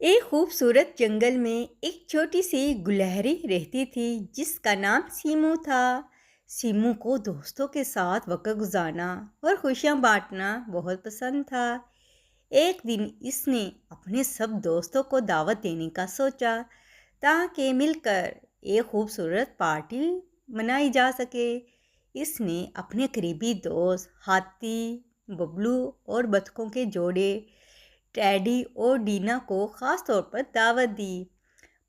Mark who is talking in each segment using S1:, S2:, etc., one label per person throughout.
S1: ایک خوبصورت جنگل میں ایک چھوٹی سی گلہری رہتی تھی جس کا نام سیمو تھا۔ سیمو کو دوستوں کے ساتھ وقت گزارنا اور خوشیاں بانٹنا بہت پسند تھا۔ ایک دن اس نے اپنے سب دوستوں کو دعوت دینے کا سوچا تاکہ مل کر ایک خوبصورت پارٹی منائی جا سکے۔ اس نے اپنے قریبی دوست ہاتھی، ببلو اور بطخوں کے جوڑے ٹیڈی اور ڈینا کو خاص طور پر دعوت دی۔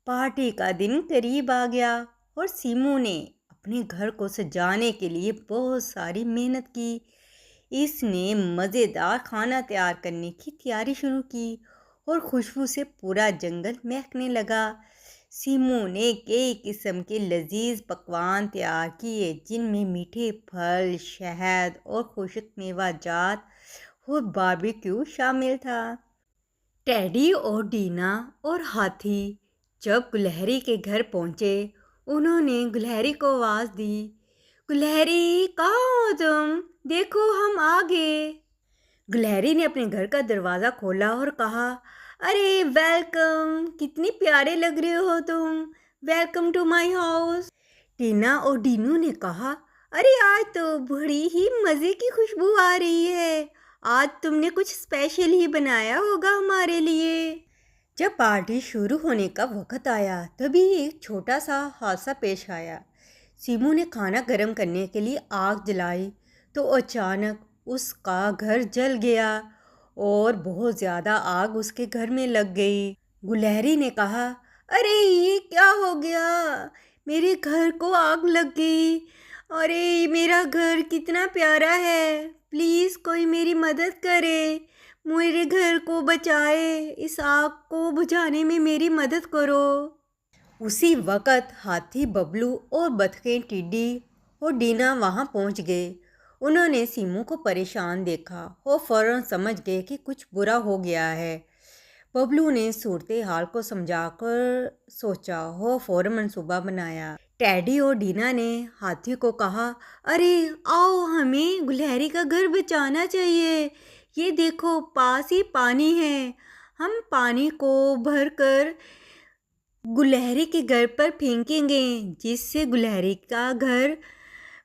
S1: پارٹی کا دن قریب آ گیا اور سیمو نے اپنے گھر کو سجانے کے لیے بہت ساری محنت کی۔ اس نے مزیدار کھانا تیار کرنے کی تیاری شروع کی اور خوشبو سے پورا جنگل مہکنے لگا۔ سیمو نے کئی قسم کے لذیذ پکوان تیار کیے جن میں میٹھے پھل، شہد اور خشک میوہ جات اور باربیکیو شامل تھا۔ ٹیڈی اور ڈینا اور ہاتھی جب گلہری کے گھر پہنچے، انہوں نے گلہری کو آواز دی، گلہری کہاں ہو تم؟ دیکھو ہم آ گئے۔ گلہری نے اپنے گھر کا دروازہ کھولا اور کہا، ارے ویلکم، کتنے پیارے لگ رہے ہو تم، welcome to my house. Tina اور ڈینو نے کہا، ارے آج تو بڑی ہی مزے کی خوشبو آ رہی ہے، آج تم نے کچھ اسپیشل ہی بنایا ہوگا ہمارے لیے۔ جب پارٹی شروع ہونے کا وقت آیا تبھی ایک چھوٹا سا حادثہ پیش آیا۔ سیمو نے کھانا گرم کرنے کے لیے آگ جلائی تو اچانک اس کا گھر جل گیا اور بہت زیادہ آگ اس کے گھر میں لگ گئی۔ گلہری نے کہا، ارے یہ کیا ہو گیا، میرے گھر کو آگ لگ گئی، ارے میرا گھر کتنا پیارا ہے، پلیز کوئی میری مدد کرے، میرے گھر کو بچائے، اس آگ کو بجھانے میں میری مدد کرو۔ اسی وقت ہاتھی، ببلو اور بطخیں ٹیڈی اور ڈینا وہاں پہنچ گئے۔ انہوں نے سیمو کو پریشان دیکھا اور فوراً سمجھ گئے کہ کچھ برا ہو گیا ہے۔ ببلو نے صورتحال کو سمجھا کر سوچا اور فوراً منصوبہ بنایا۔ ٹیڈی اور ڈینا نے ہاتھی کو کہا، ارے آؤ ہمیں گلہری کا گھر بچانا چاہیے، یہ دیکھو پاس ہی پانی ہے، ہم پانی کو بھر کر گلہری کے گھر پر پھینکیں گے جس سے گلہری کا گھر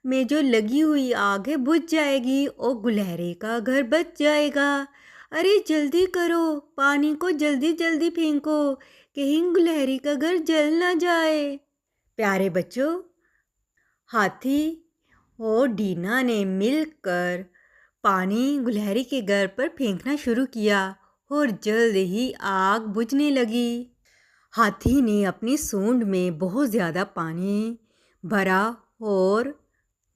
S1: میں جو لگی ہوئی آگ ہے بجھ جائے گی اور گلہری کا گھر بچ جائے گا۔ ارے جلدی کرو، پانی کو جلدی جلدی پھینکو، کہیں گلہری کا گھر جل نہ جائے۔ پیارے بچوں، ہاتھی اور ڈینا نے مل کر پانی گلہری کے گھر پر پھینکنا شروع کیا اور جلد ہی آگ بجھنے لگی۔ ہاتھی نے اپنی سونڈ میں بہت زیادہ پانی بھرا اور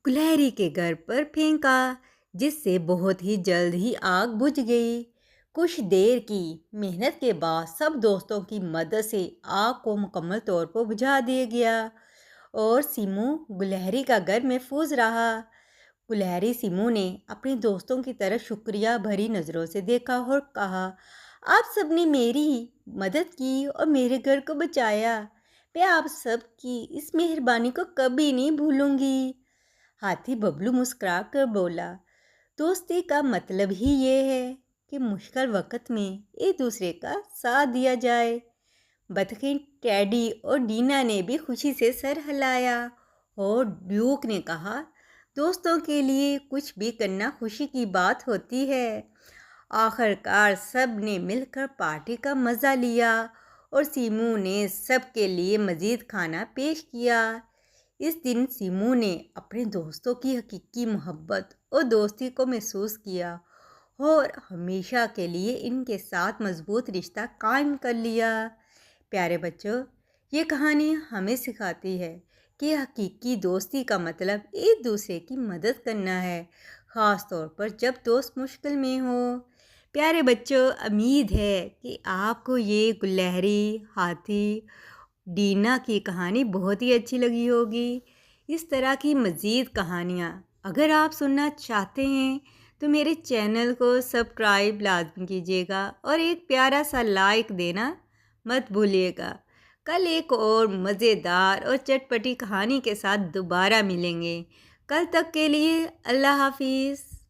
S1: گلہری کے گھر پر پھینکا جس سے بہت ہی جلد ہی آگ بجھ گئی۔ کچھ دیر کی محنت کے بعد سب دوستوں کی مدد سے آگ کو مکمل طور پر بجھا دیا گیا اور سیمو گلہری کا گھر محفوظ رہا۔ گلہری سیمو نے اپنے دوستوں کی طرف شکریہ بھری نظروں سے دیکھا اور کہا، آپ سب نے میری مدد کی اور میرے گھر کو بچایا، میں آپ سب کی اس مہربانی کو کبھی نہیں بھولوں گی۔ ہاتھی ببلو مسکرا کر بولا، دوستی کا مطلب ہی یہ ہے کہ مشکل وقت میں ایک دوسرے کا ساتھ دیا جائے۔ بطخیں ٹیڈی اور ڈینا نے بھی خوشی سے سر ہلایا اور ڈیوک نے کہا، دوستوں کے لیے کچھ بھی کرنا خوشی کی بات ہوتی ہے۔ آخر کار سب نے مل کر پارٹی کا مزہ لیا اور سیمو نے سب کے لیے مزید کھانا پیش کیا۔ اس دن سیمو نے اپنے دوستوں کی حقیقی محبت اور دوستی کو محسوس کیا اور ہمیشہ کے لیے ان کے ساتھ مضبوط رشتہ قائم کر لیا۔ پیارے بچوں، یہ کہانی ہمیں سکھاتی ہے کہ حقیقی دوستی کا مطلب ایک دوسرے کی مدد کرنا ہے، خاص طور پر جب دوست مشکل میں ہو۔ پیارے بچوں، امید ہے کہ آپ کو یہ گلہری، ہاتھی، ڈینا کی کہانی بہت ہی اچھی لگی ہوگی۔ اس طرح کی مزید کہانیاں اگر آپ سننا چاہتے ہیں تو میرے چینل کو سبسکرائب لازمی کیجیے گا اور ایک پیارا سا لائک دینا مت بھولیے گا۔ کل ایک اور مزیدار اور چٹپٹی کہانی کے ساتھ دوبارہ ملیں گے۔ کل تک کے لیے اللہ حافظ۔